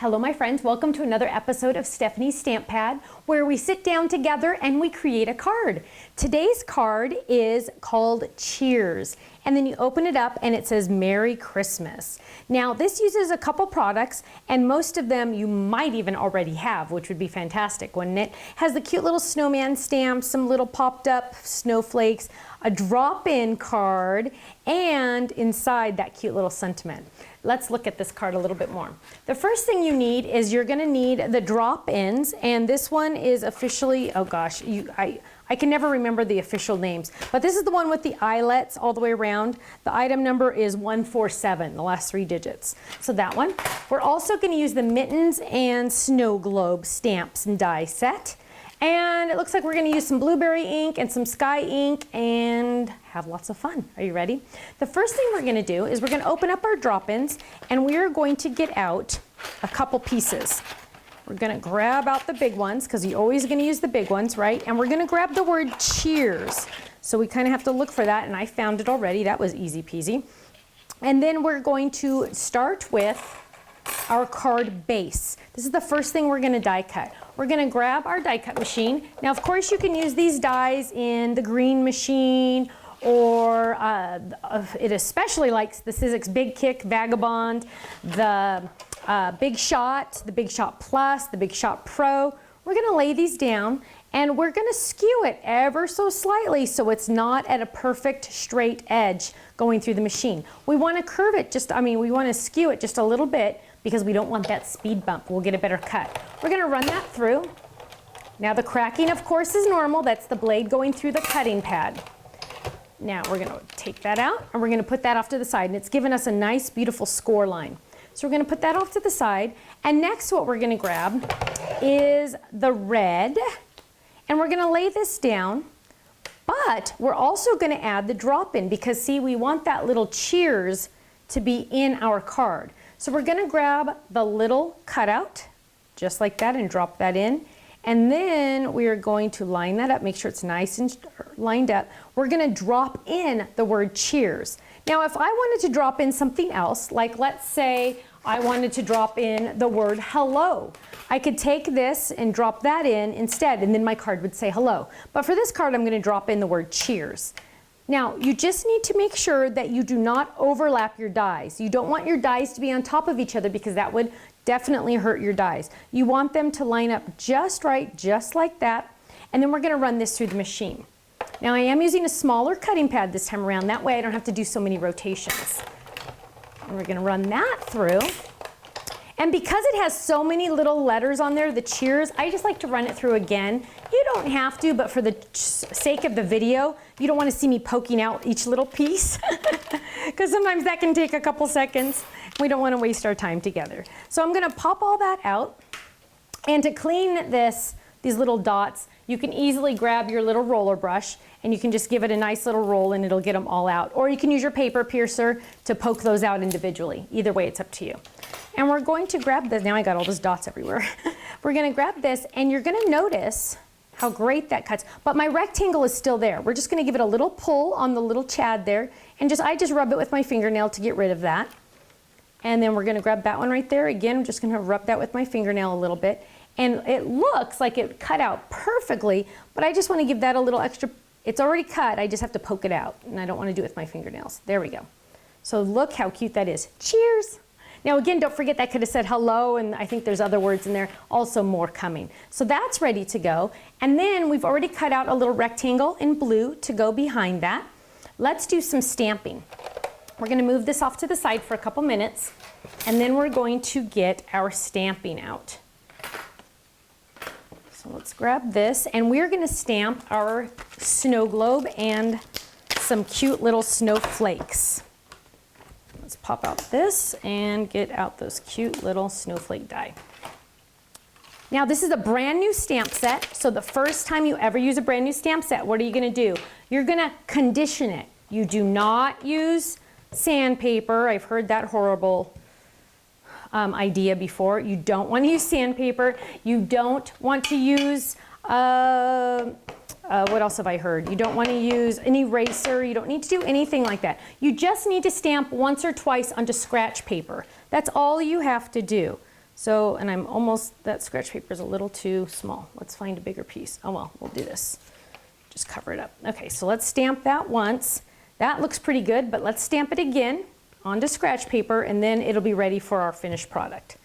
Hello my friends, welcome to another episode of Stephanie's Stamp Pad, where we sit down together and we create a card. Today's card is called Cheers, and then you open it up and it says Merry Christmas. Now this uses a couple products, and most of them you might even already have, which would be fantastic, wouldn't it? Has the cute little snowman stamp, some little popped up snowflakes, a drop-in card, and inside that cute little sentiment. Let's look at this card a little bit more. The first thing you need is you're gonna need the drop-ins, and this one is officially, oh gosh, I can never remember the official names, but this is the one with the eyelets all the way around. The item number is 147, the last 3 digits. So that one. We're also gonna use the mittens and snow globe stamps and die set. And it looks like we're gonna use some blueberry ink and some sky ink and have lots of fun. Are you ready? The first thing we're gonna do is we're gonna open up our drop-ins, and we are going to get out a couple pieces. We're gonna grab out the big ones, because you're always gonna use the big ones, right? And we're gonna grab the word cheers. So we kind of have to look for that, and I found it already. That was easy peasy. And then we're going to start with our card base. This is the first thing we're gonna die cut. We're gonna grab our die cut machine. Now, of course, you can use these dies in the green machine, or it especially likes the Sizzix Big Kick, Vagabond, the Big Shot, the Big Shot Plus, the Big Shot Pro. We're gonna lay these down, and we're gonna skew it ever so slightly so it's not at a perfect straight edge going through the machine. We wanna curve it we wanna skew it just a little bit, because we don't want that speed bump. We'll get a better cut. We're gonna run that through. Now the cracking, of course, is normal. That's the blade going through the cutting pad. Now we're gonna take that out, and we're gonna put that off to the side, and it's given us a nice, beautiful score line. So we're gonna put that off to the side, and next what we're gonna grab is the red, and we're gonna lay this down, but we're also gonna add the drop-in, because see, we want that little cheers to be in our card. So we're gonna grab the little cutout, just like that, and drop that in. And then we are going to line that up, make sure it's nice and lined up. We're gonna drop in the word cheers. Now, if I wanted to drop in something else, like let's say I wanted to drop in the word hello, I could take this and drop that in instead, and then my card would say hello. But for this card, I'm gonna drop in the word cheers. Now, you just need to make sure that you do not overlap your dies. You don't want your dies to be on top of each other, because that would definitely hurt your dies. You want them to line up just right, just like that, and then we're gonna run this through the machine. Now, I am using a smaller cutting pad this time around. That way I don't have to do so many rotations. And we're gonna run that through. And because it has so many little letters on there, the cheers, I just like to run it through again. You don't have to, but for the sake of the video, you don't want to see me poking out each little piece, because sometimes that can take a couple seconds. We don't want to waste our time together. So I'm going to pop all that out, and to clean these little dots, you can easily grab your little roller brush, and you can just give it a nice little roll, and it'll get them all out. Or you can use your paper piercer to poke those out individually. Either way, it's up to you. And we're going to grab this. Now I got all those dots everywhere. We're going to grab this, and you're going to notice how great that cuts. But my rectangle is still there. We're just going to give it a little pull on the little chad there, and I just rub it with my fingernail to get rid of that. And then we're going to grab that one right there. Again, I'm just going to rub that with my fingernail a little bit. And it looks like it cut out perfectly, but I just want to give that a little extra. It's already cut. I just have to poke it out, and I don't want to do it with my fingernails. There we go. So look how cute that is. Cheers. Now again, don't forget that could have said hello, and I think there's other words in there, also more coming. So that's ready to go. And then we've already cut out a little rectangle in blue to go behind that. Let's do some stamping. We're gonna move this off to the side for a couple minutes, and then we're going to get our stamping out. So let's grab this, and we're gonna stamp our snow globe and some cute little snowflakes. Let's pop out this and get out those cute little snowflake die. Now this is a brand new stamp set, so the first time you ever use a brand new stamp set, what are you gonna do? You're gonna condition it. You do not use sandpaper. I've heard that horrible idea before. You don't want to use sandpaper. You don't want to use what else have I heard? You don't want to use an eraser. You don't need to do anything like that. You just need to stamp once or twice onto scratch paper. That's all you have to do. So, and I'm almost, that scratch paper is a little too small. Let's find a bigger piece. Oh well, we'll do this. Just cover it up. Okay, so let's stamp that once. That looks pretty good, but let's stamp it again onto scratch paper, and then it'll be ready for our finished product.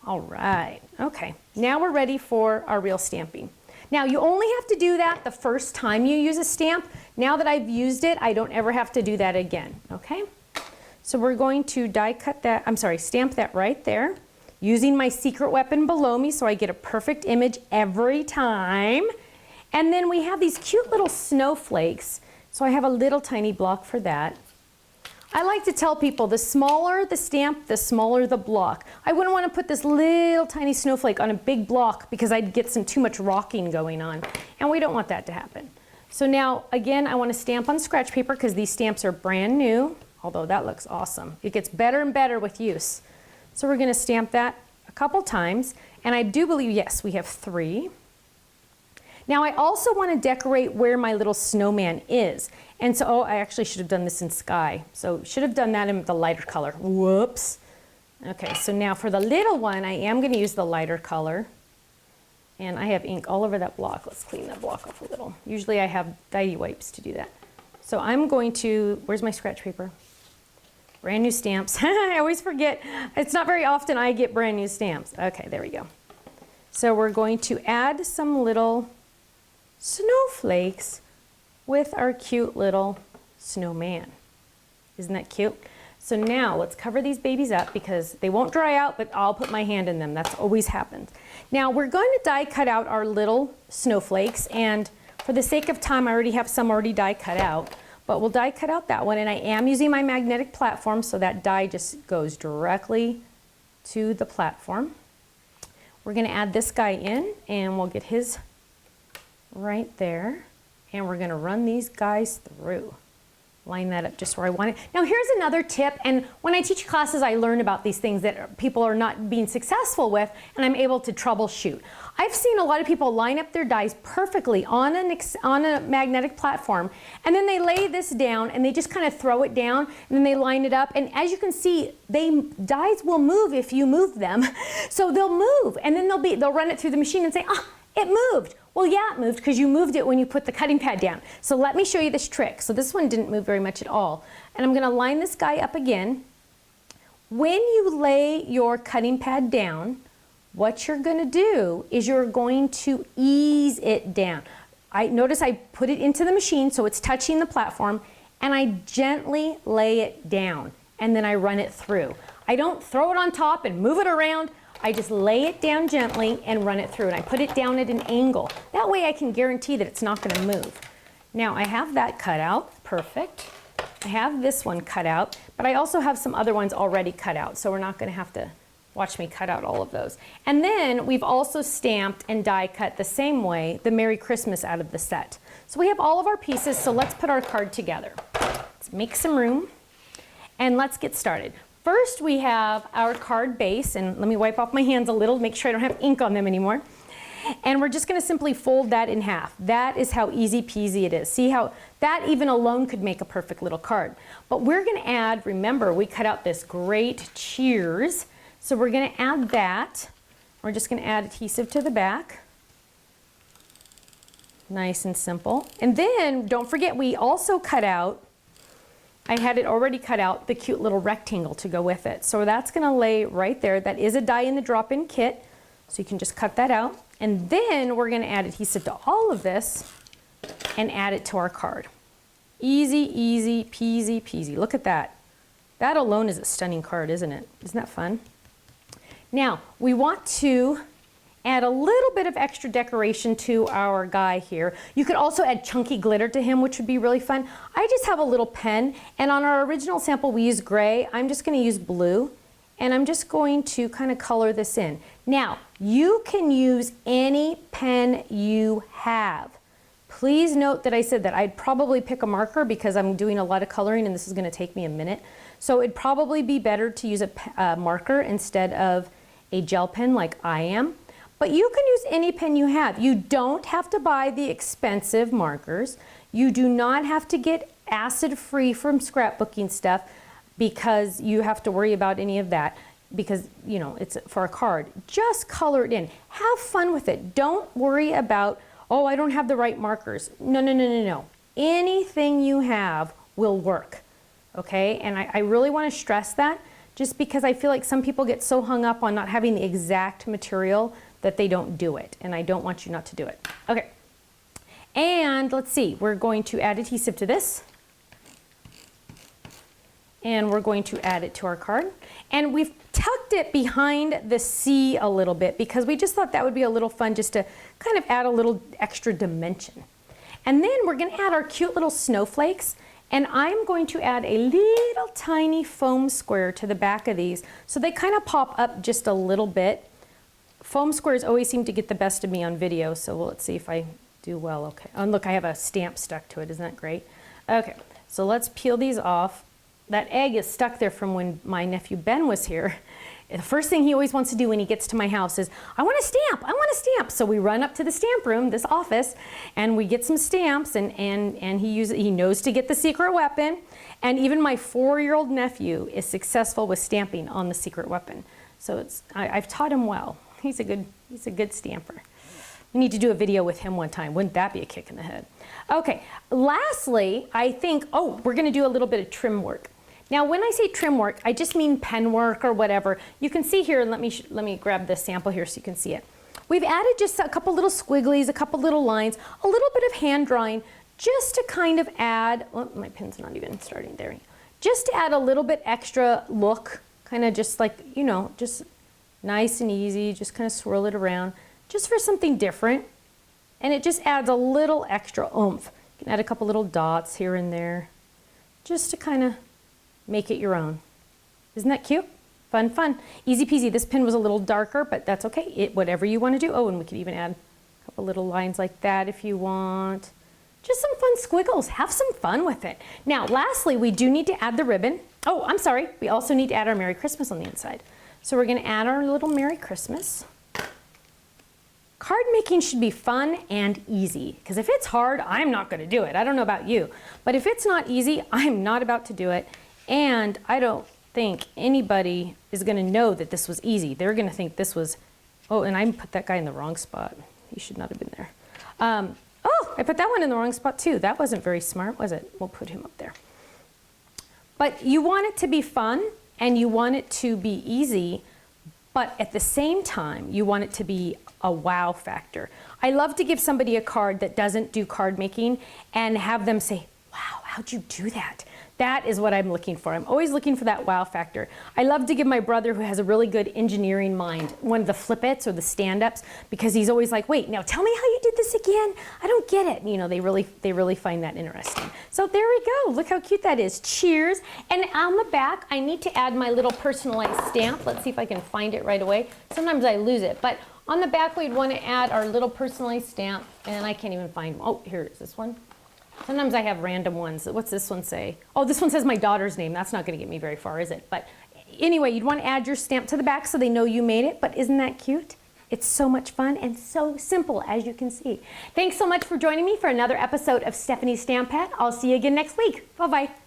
All right, okay. Now we're ready for our real stamping. Now you only have to do that the first time you use a stamp. Now that I've used it, I don't ever have to do that again, okay? So we're going to stamp that right there, using my secret weapon below me so I get a perfect image every time. And then we have these cute little snowflakes. So I have a little tiny block for that. I like to tell people the smaller the stamp, the smaller the block. I wouldn't want to put this little tiny snowflake on a big block because I'd get too much rocking going on. And we don't want that to happen. So now, again, I want to stamp on scratch paper because these stamps are brand new, although that looks awesome. It gets better and better with use. So we're going to stamp that a couple times. And I do believe, yes, we have 3. Now I also want to decorate where my little snowman is. And so, I actually should have done this in sky. So should have done that in the lighter color. Whoops. Okay, so now for the little one, I am going to use the lighter color. And I have ink all over that block. Let's clean that block off a little. Usually I have Diety wipes to do that. So I'm going to, where's my scratch paper? Brand new stamps. I always forget. It's not very often I get brand new stamps. Okay, there we go. So we're going to add some little snowflakes with our cute little snowman. Isn't that cute? So now let's cover these babies up because they won't dry out, but I'll put my hand in them. That's always happened. Now we're going to die cut out our little snowflakes, and for the sake of time, I already have some already die cut out, but we'll die cut out that one, and I am using my magnetic platform so that die just goes directly to the platform. We're going to add this guy in, and we'll get his right there, and we're going to run these guys through. Line that up just where I want it. Now here's another tip, and when I teach classes I learn about these things that people are not being successful with, and I'm able to troubleshoot. I've seen a lot of people line up their dies perfectly on a magnetic platform, and then they lay this down and they just kind of throw it down, and then they line it up, and as you can see, dies will move if you move them. So they'll move, and then they'll run it through the machine and say, ah, it moved. Well, yeah, it moved because you moved it when you put the cutting pad down. So let me show you this trick. So this one didn't move very much at all. And I'm going to line this guy up again. When you lay your cutting pad down, what you're going to do is you're going to ease it down. Notice I put it into the machine so it's touching the platform, and I gently lay it down, and then I run it through. I don't throw it on top and move it around. I just lay it down gently and run it through, and I put it down at an angle. That way I can guarantee that it's not going to move. Now I have that cut out, perfect. I have this one cut out, but I also have some other ones already cut out, so we're not going to have to watch me cut out all of those. And then we've also stamped and die cut the same way the Merry Christmas out of the set. So we have all of our pieces, so let's put our card together. Let's make some room, and let's get started. First, we have our card base, and let me wipe off my hands a little, make sure I don't have ink on them anymore. And we're just going to simply fold that in half. That is how easy peasy it is. See how that even alone could make a perfect little card. But we're going to add, remember, we cut out this great cheers. So we're going to add that. We're just going to add adhesive to the back. Nice and simple. And then, don't forget, we also cut out, I had it already cut out, the cute little rectangle to go with it. So that's going to lay right there. That is a die in the drop-in kit, so you can just cut that out. And then we're going to add adhesive to all of this and add it to our card. Easy, easy, peasy, peasy. Look at that. That alone is a stunning card, isn't it? Isn't that fun? Now, we want to add a little bit of extra decoration to our guy here. You could also add chunky glitter to him, which would be really fun. I just have a little pen, and on our original sample we used gray. I'm just going to use blue, and I'm just going to kind of color this in. Now, you can use any pen you have. Please note that I said that I'd probably pick a marker because I'm doing a lot of coloring and this is going to take me a minute. So it'd probably be better to use a marker instead of a gel pen like I am. But you can use any pen you have. You don't have to buy the expensive markers. You do not have to get acid-free from scrapbooking stuff because you have to worry about any of that. because, you know, it's for a card. Just color it in. Have fun with it. Don't worry about, oh, I don't have the right markers. No, no, no, no, no. Anything you have will work, okay? And I really want to stress that, just because I feel like some people get so hung up on not having the exact material that they don't do it, and I don't want you not to do it. Okay, and let's see, we're going to add adhesive to this, and we're going to add it to our card. And we've tucked it behind the C a little bit because we just thought that would be a little fun just to kind of add a little extra dimension. And then we're going to add our cute little snowflakes, and I'm going to add a little tiny foam square to the back of these so they kind of pop up just a little bit. Foam squares always seem to get the best of me on video, so let's see if I do well. Okay, and look, I have a stamp stuck to it. Isn't that great? Okay, so let's peel these off. That egg is stuck there from when my nephew Ben was here. The first thing he always wants to do when he gets to my house is, I want a stamp, I want a stamp. So we run up to the stamp room, this office, and we get some stamps, and he knows to get the secret weapon. And even my 4-year-old nephew is successful with stamping on the secret weapon. So I've taught him well. He's a good stamper. We need to do a video with him one time. Wouldn't that be a kick in the head? Okay, lastly, I think, we're gonna do a little bit of trim work. Now, when I say trim work, I just mean pen work or whatever. You can see here, and let me grab the sample here so you can see it. We've added just a couple little squigglies, a couple little lines, a little bit of hand drawing, just to kind of add, oh, my pen's not even starting there. Just to add a little bit extra look, kind of just like, you know, just nice and easy, just kind of swirl it around, just for something different. And it just adds a little extra oomph. You can add a couple little dots here and there, just to kind of make it your own. Isn't that cute? Fun, fun. Easy peasy. This pen was a little darker, but that's okay. Whatever you want to do. Oh, and we could even add a couple little lines like that if you want. Just some fun squiggles. Have some fun with it. Now, lastly, we do need to add the ribbon. Oh, I'm sorry. We also need to add our Merry Christmas on the inside. So we're going to add our little Merry Christmas. Card making should be fun and easy, because if it's hard, I'm not going to do it. I don't know about you, but if it's not easy, I'm not about to do it. And I don't think anybody is going to know that this was easy. They're going to think this was, oh, and I put that guy in the wrong spot. He should not have been there. Oh, I put that one in the wrong spot too. That wasn't very smart, was it? We'll put him up there. But you want it to be fun and you want it to be easy, but at the same time, you want it to be a wow factor. I love to give somebody a card that doesn't do card making and have them say, wow, how'd you do that? That is what I'm looking for. I'm always looking for that wow factor. I love to give my brother, who has a really good engineering mind, one of the flip-its or the stand-ups, because he's always like, wait, now tell me how you did this again. I don't get it. You know, they really find that interesting. So there we go. Look how cute that is. Cheers. And on the back, I need to add my little personalized stamp. Let's see if I can find it right away. Sometimes I lose it, but on the back, we'd want to add our little personalized stamp, and I can't even find, oh, here is this one. Sometimes I have random ones. What's this one say? Oh, this one says my daughter's name. That's not going to get me very far, is it? But anyway, you'd want to add your stamp to the back so they know you made it. But isn't that cute? It's so much fun and so simple, as you can see. Thanks so much for joining me for another episode of Stephanie's Stamp Pad. I'll see you again next week. Bye-bye.